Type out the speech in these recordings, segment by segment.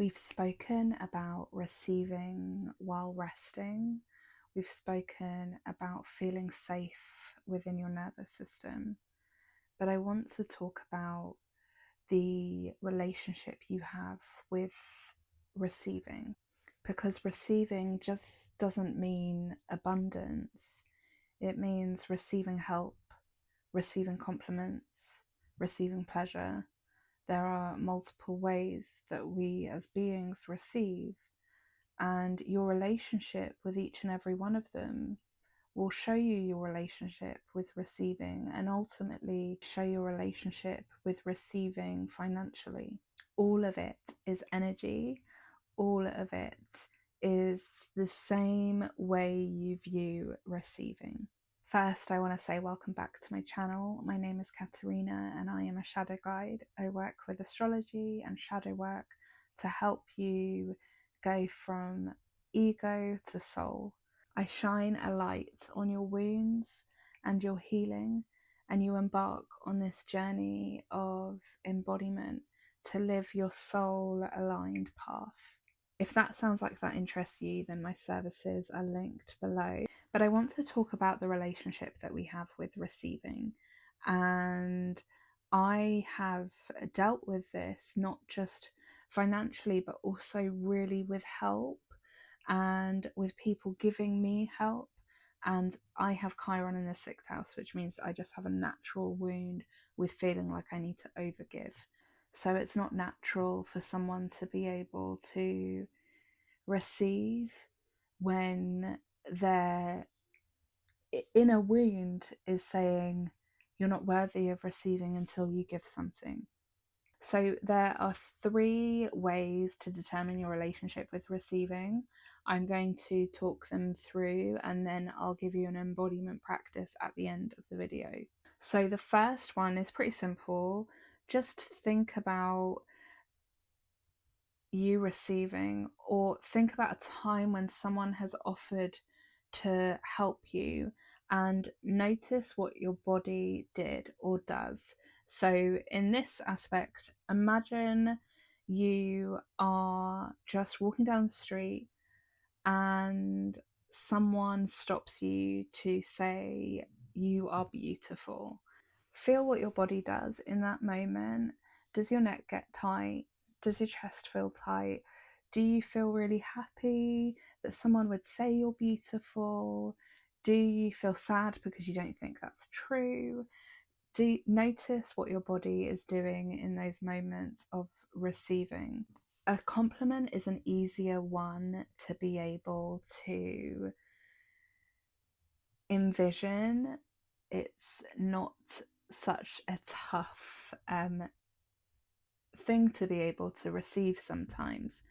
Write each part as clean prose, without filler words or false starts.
We've spoken about receiving while resting. We've spoken about feeling safe within your nervous system. But I want to talk about the relationship you have with receiving, because receiving just doesn't mean abundance. It means receiving help, receiving compliments, receiving pleasure. There are multiple ways that we as beings receive, and your relationship with each and every one of them will show you your relationship with receiving, and ultimately show your relationship with receiving financially. All of it is energy, all of it is the same way you view receiving. First, I want to say welcome back to my channel. My name is Katerina and I am a shadow guide. I work with astrology and shadow work to help you go from ego to soul. I shine a light on your wounds and your healing, and you embark on this journey of embodiment to live your soul aligned path. If that sounds like that interests you, then my services are linked below. But I want to talk about the relationship that we have with receiving. And I have dealt with this not just financially, but also really with help and with people giving me help. And I have Chiron in the 6th house, which means I just have a natural wound with feeling like I need to overgive. So it's not natural for someone to be able to receive when their inner wound is saying you're not worthy of receiving until you give something. So there are 3 ways to determine your relationship with receiving. I'm going to talk them through and then I'll give you an embodiment practice at the end of the video. So the first one is pretty simple. Just think about you receiving, or think about a time when someone has offered to help you, and notice what your body did or does. So in this aspect, imagine you are just walking down the street and someone stops you to say you are beautiful. Feel what your body does in that moment. Does your neck get tight? Does your chest feel tight? Do you feel really happy that someone would say you're beautiful? Do you feel sad because you don't think that's true? Notice what your body is doing in those moments of receiving. A compliment is an easier one to be able to envision. It's not such a tough thing to be able to receive sometimes.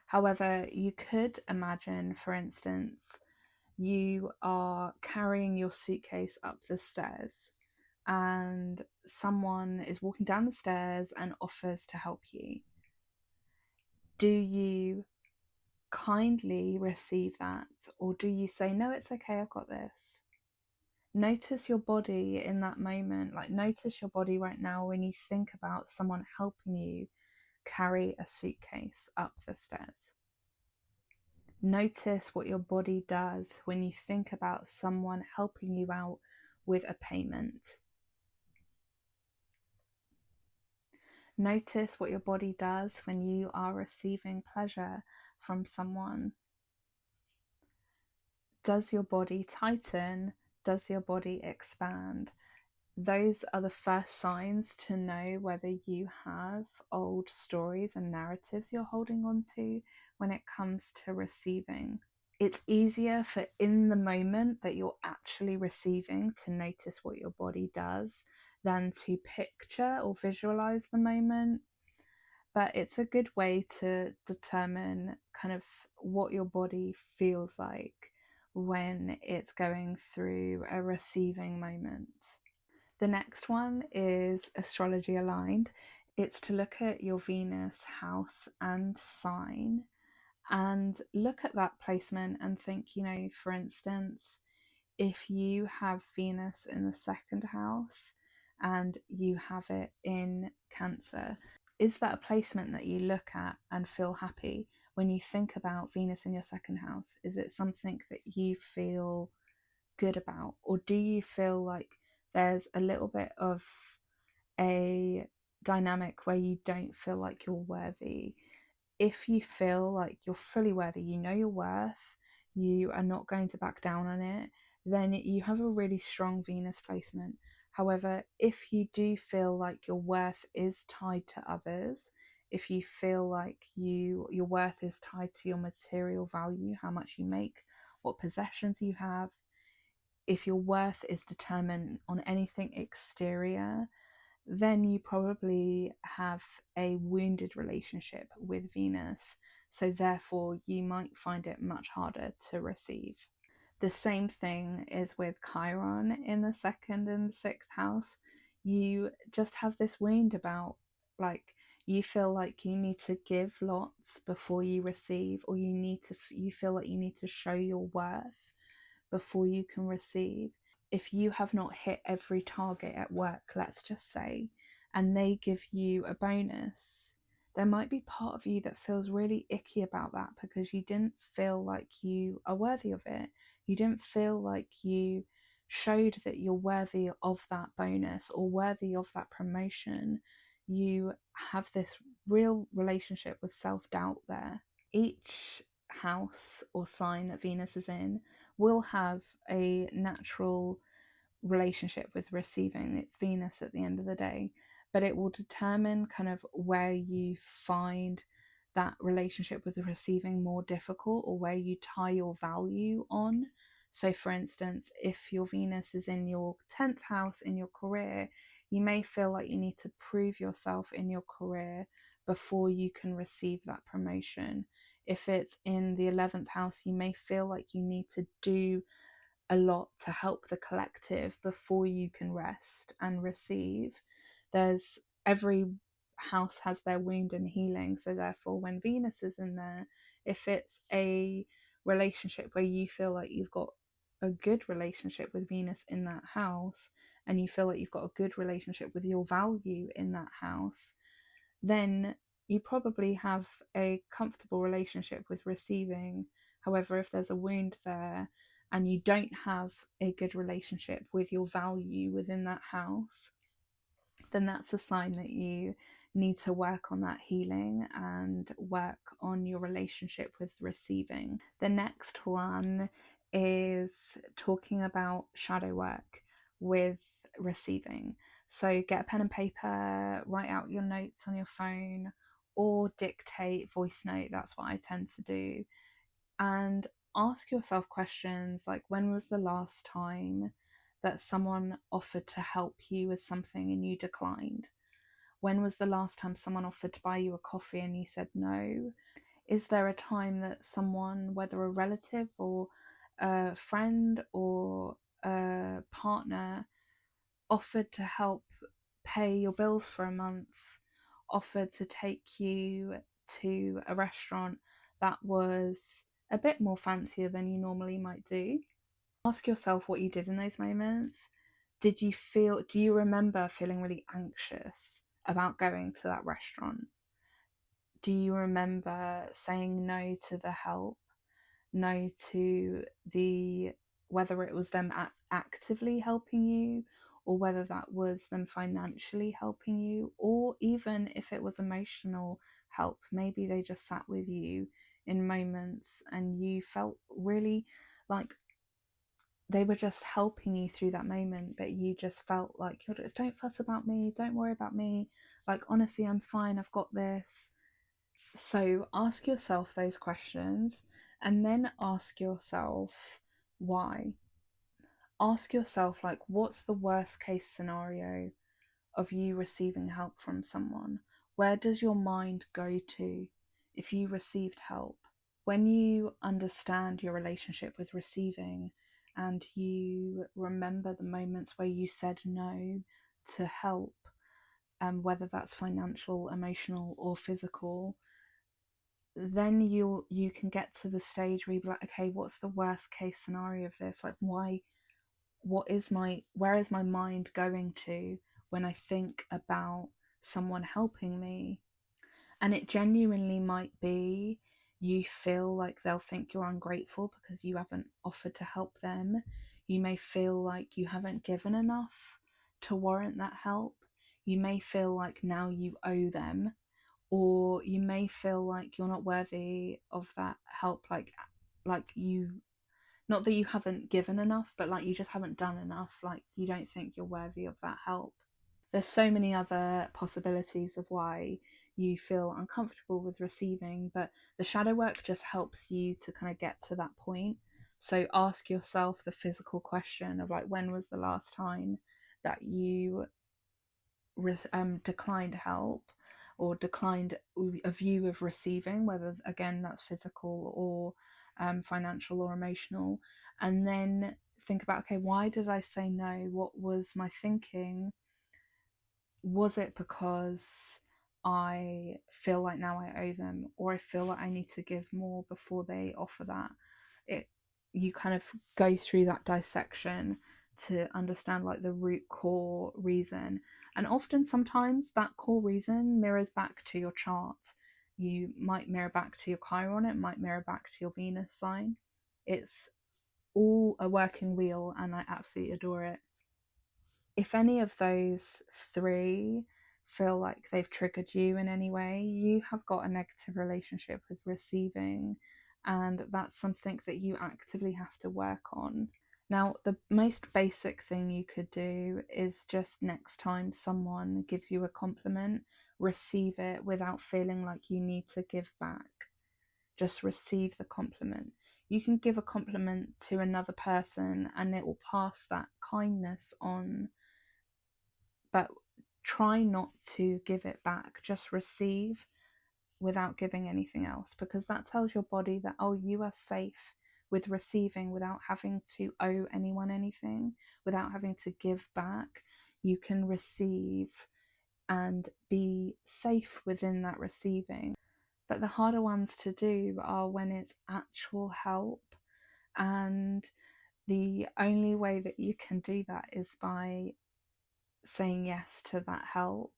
However, you could imagine, for instance, you are carrying your suitcase up the stairs and someone is walking down the stairs and offers to help you. Do you kindly receive that, or do you say, no, it's okay, I've got this? Notice your body in that moment. Like, notice your body right now when you think about someone helping you carry a suitcase up the stairs. Notice what your body does when you think about someone helping you out with a payment. Notice what your body does when you are receiving pleasure from someone. Does your body tighten? Does your body expand? Those are the first signs to know whether you have old stories and narratives you're holding on to when it comes to receiving. It's easier for in the moment that you're actually receiving to notice what your body does than to picture or visualize the moment. But it's a good way to determine kind of what your body feels like when it's going through a receiving moment. The next one is astrology aligned. It's to look at your Venus house and sign and look at that placement and think, for instance, if you have Venus in the 2nd house and you have it in Cancer, is that a placement that you look at and feel happy when you think about Venus in your second house? Is it something that you feel good about? Or do you feel like there's a little bit of a dynamic where you don't feel like you're worthy? If you feel like you're fully worthy, you know your worth, you are not going to back down on it, then you have a really strong Venus placement. However, if you do feel like your worth is tied to others, if you feel like your worth is tied to your material value, how much you make, what possessions you have, if your worth is determined on anything exterior, then you probably have a wounded relationship with Venus. So, therefore, you might find it much harder to receive. The same thing is with Chiron in the second and sixth house. You just have this wound about, like, you feel like you need to give lots before you receive, or you feel like you need to show your worth before you can receive. If you have not hit every target at work, let's just say, and they give you a bonus, there might be part of you that feels really icky about that because you didn't feel like you are worthy of it. You didn't feel like you showed that you're worthy of that bonus or worthy of that promotion. You have this real relationship with self doubt there. Each house or sign that Venus is in will have a natural relationship with receiving. It's Venus at the end of the day, but it will determine kind of where you find that relationship with receiving more difficult, or where you tie your value on. So, for instance, if your Venus is in your 10th house in your career, you may feel like you need to prove yourself in your career before you can receive that promotion. If it's in the 11th house, you may feel like you need to do a lot to help the collective before you can rest and receive. There's every house has their wound and healing. So therefore, when Venus is in there, if it's a relationship where you feel like you've got a good relationship with Venus in that house, and you feel like you've got a good relationship with your value in that house, then you probably have a comfortable relationship with receiving. However, if there's a wound there and you don't have a good relationship with your value within that house, then that's a sign that you need to work on that healing and work on your relationship with receiving. The next one is talking about shadow work with receiving. So get a pen and paper, write out your notes on your phone, or dictate voice note. That's what I tend to do. And ask yourself questions like, when was the last time that someone offered to help you with something and you declined? When was the last time someone offered to buy you a coffee and you said no? Is there a time that someone, whether a relative or a friend or a partner, offered to help pay your bills for a month, offered to take you to a restaurant that was a bit more fancier than you normally might do? Ask yourself what you did in those moments. Do you remember feeling really anxious about going to that restaurant? Do you remember saying no to the help? No to the, whether it was them actively helping you, or whether that was them financially helping you, or even if it was emotional help. Maybe they just sat with you in moments and you felt really like they were just helping you through that moment, but you just felt like, don't fuss about me, don't worry about me, like, honestly, I'm fine, I've got this. So ask yourself those questions, and then ask yourself why. Ask yourself, like, what's the worst case scenario of you receiving help from someone? Where does your mind go to if you received help? When you understand your relationship with receiving and you remember the moments where you said no to help, whether that's financial, emotional, or physical, then you can get to the stage where you're like, okay, what's the worst case scenario of this? Like, where is my mind going to when I think about someone helping me? And it genuinely might be you feel like they'll think you're ungrateful because you haven't offered to help them. You may feel like you haven't given enough to warrant that help. You may feel like now you owe them, or you may feel like you're not worthy of that help, like you, not that you haven't given enough, but like you just haven't done enough, like you don't think you're worthy of that help. There's so many other possibilities of why you feel uncomfortable with receiving, but the shadow work just helps you to kind of get to that point. So ask yourself the physical question of like, when was the last time that you declined help or declined a view of receiving, whether again that's physical or financial or emotional, and then think about, okay, why did I say no? What was my thinking? Was it because I feel like now I owe them, or I feel like I need to give more before they offer that? It, you kind of go through that dissection to understand like the root core reason, and often sometimes that core reason mirrors back to your chart. You might mirror back to your Chiron, it might mirror back to your Venus sign. It's all a working wheel, and I absolutely adore it. If any of those three feel like they've triggered you in any way, you have got a negative relationship with receiving, and that's something that you actively have to work on. Now, the most basic thing you could do is just next time someone gives you a compliment, receive it without feeling like you need to give back. Just receive the compliment. You can give a compliment to another person and it will pass that kindness on, but try not to give it back. Just receive without giving anything else, because that tells your body that, oh, you are safe with receiving without having to owe anyone anything, without having to give back. You can receive and be safe within that receiving. But the harder ones to do are when it's actual help, and the only way that you can do that is by saying yes to that help.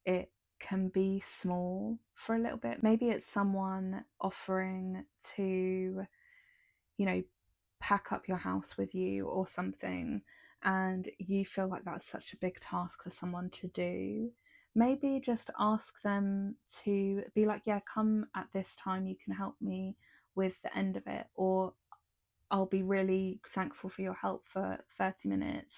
It can be small for a little bit. Maybe it's someone offering to, pack up your house with you or something, and you feel like that's such a big task for someone to do. Maybe just ask them to be like, yeah, come at this time, you can help me with the end of it, or I'll be really thankful for your help for 30 minutes.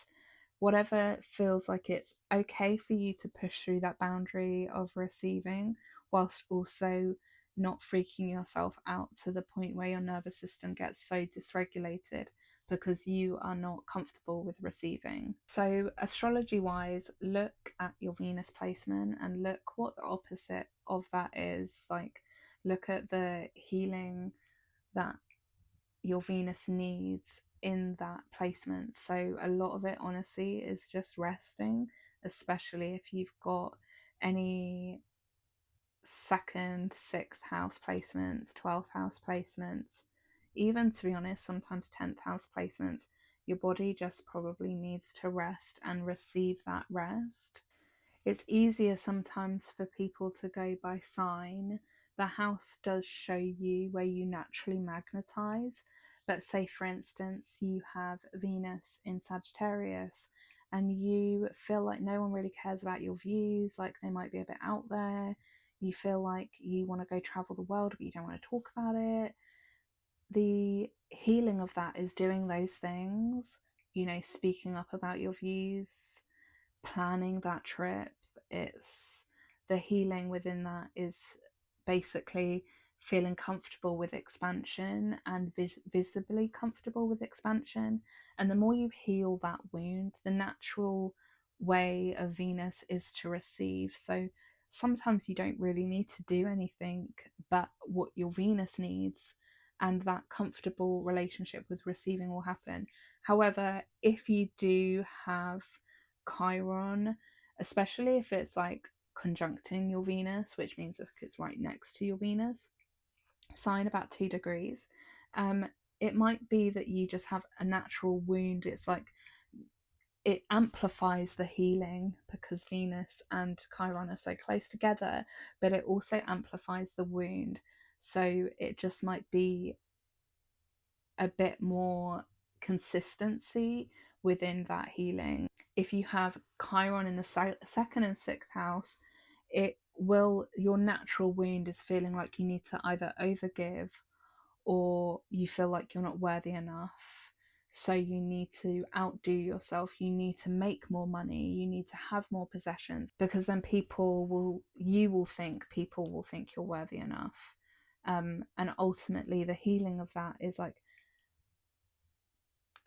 Whatever feels like it's okay for you to push through that boundary of receiving, whilst also not freaking yourself out to the point where your nervous system gets so dysregulated because you are not comfortable with receiving. So, astrology wise, look at your Venus placement and look what the opposite of that is. Like, look at the healing that your Venus needs in that placement. So a lot of it honestly is just resting, especially if you've got any second, sixth house placements, 12th house placements, even to be honest, sometimes 10th house placements. Your body just probably needs to rest and receive that rest. It's easier sometimes for people to go by sign. The house does show you where you naturally magnetize, but say for instance you have Venus in Sagittarius and you feel like no one really cares about your views, like they might be a bit out there, you feel like you want to go travel the world but you don't want to talk about it. The healing of that is doing those things, speaking up about your views, planning that trip. It's the healing within that is basically feeling comfortable with expansion and visibly comfortable with expansion. And the more you heal that wound, the natural way of Venus is to receive. So sometimes you don't really need to do anything but what your Venus needs, and that comfortable relationship with receiving will happen. However, if you do have Chiron, especially if it's like conjuncting your Venus, which means that it's right next to your Venus sign, about 2 degrees, it might be that you just have a natural wound. It's like it amplifies the healing because Venus and Chiron are so close together, but it also amplifies the wound. So it just might be a bit more consistency within that healing. If you have Chiron in the second and sixth house, it will, your natural wound is feeling like you need to either overgive or you feel like you're not worthy enough. So you need to outdo yourself, you need to make more money, you need to have more possessions, because then people will think you're worthy enough. And ultimately the healing of that is like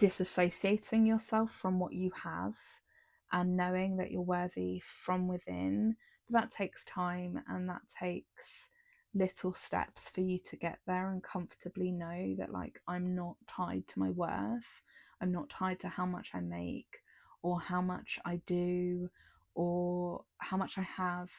disassociating yourself from what you have and knowing that you're worthy from within. But that takes time, and that takes little steps for you to get there and comfortably know that, like, I'm not tied to my worth, I'm not tied to how much I make or how much I do or how much I have.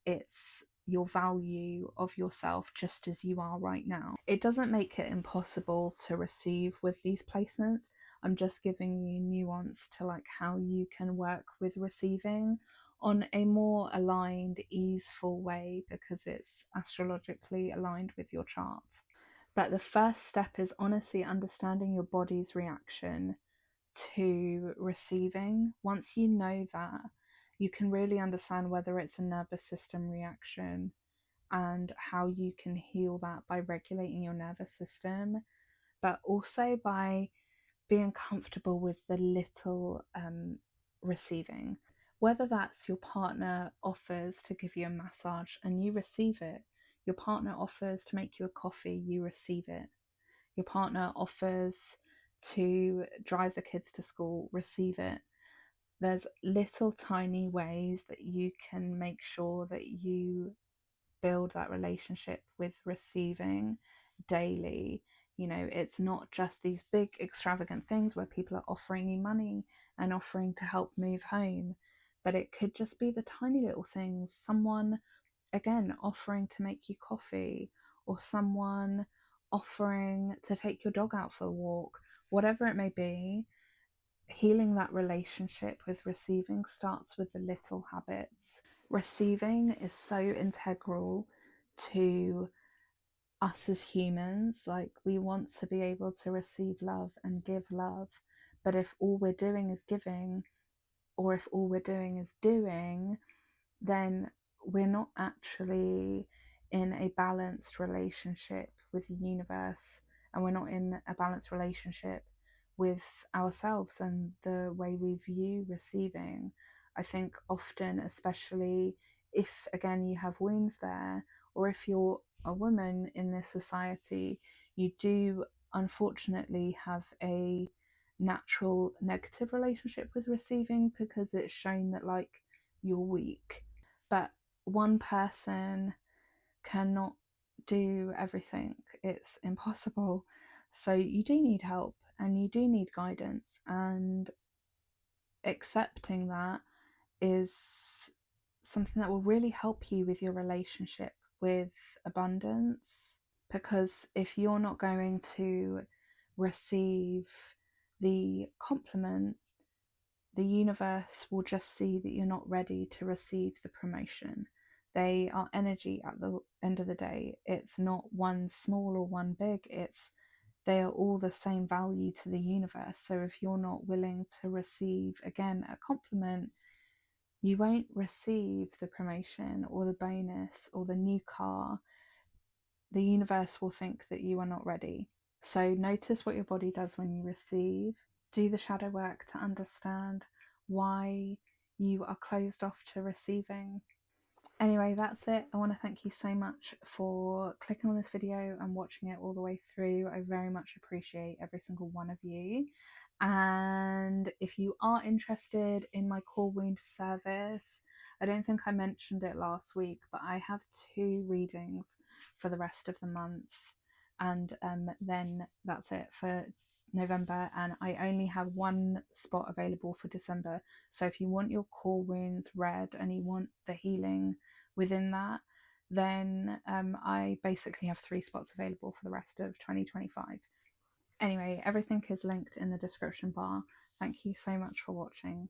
It's your value of yourself just as you are right now. It doesn't make it impossible to receive with these placements. I'm just giving you nuance to like how you can work with receiving on a more aligned, easeful way, because it's astrologically aligned with your chart. But the first step is honestly understanding your body's reaction to receiving. Once you know that, you can really understand whether it's a nervous system reaction and how you can heal that by regulating your nervous system, but also by being comfortable with the little receiving. Whether that's your partner offers to give you a massage and you receive it, your partner offers to make you a coffee, you receive it, your partner offers to drive the kids to school, receive it. There's little tiny ways that you can make sure that you build that relationship with receiving daily. You know, it's not just these big extravagant things where people are offering you money and offering to help move home, but it could just be the tiny little things. Someone, again, offering to make you coffee, or someone offering to take your dog out for a walk, whatever it may be. Healing that relationship with receiving starts with the little habits. Receiving is so integral to us as humans. Like, we want to be able to receive love and give love, but if all we're doing is giving, or if all we're doing is doing, then we're not actually in a balanced relationship with the universe, and we're not in a balanced relationship with ourselves and the way we view receiving. I think often, especially if again you have wounds there, or if you're a woman in this society, you do unfortunately have a natural negative relationship with receiving, because it's shown that like you're weak. But one person cannot do everything, it's impossible. So you do need help and you do need guidance, and accepting that is something that will really help you with your relationship with abundance. Because if you're not going to receive the compliment, the universe will just see that you're not ready to receive the promotion. They are energy at the end of the day. It's not one small or one big, it's they are all the same value to the universe. So if you're not willing to receive, again, a compliment, you won't receive the promotion or the bonus or the new car. The universe will think that you are not ready. So notice what your body does when you receive. Do the shadow work to understand why you are closed off to receiving. Anyway, that's it. I want to thank you so much for clicking on this video and watching it all the way through. I very much appreciate every single one of you. And if you are interested in my core wound service, I don't think I mentioned it last week, but I have 2 readings for the rest of the month, and then that's it for November, and I only have 1 spot available for December. So if you want your core wounds read and you want the healing within that, then I basically have 3 spots available for the rest of 2025. Anyway, everything is linked in the description bar. Thank you so much for watching.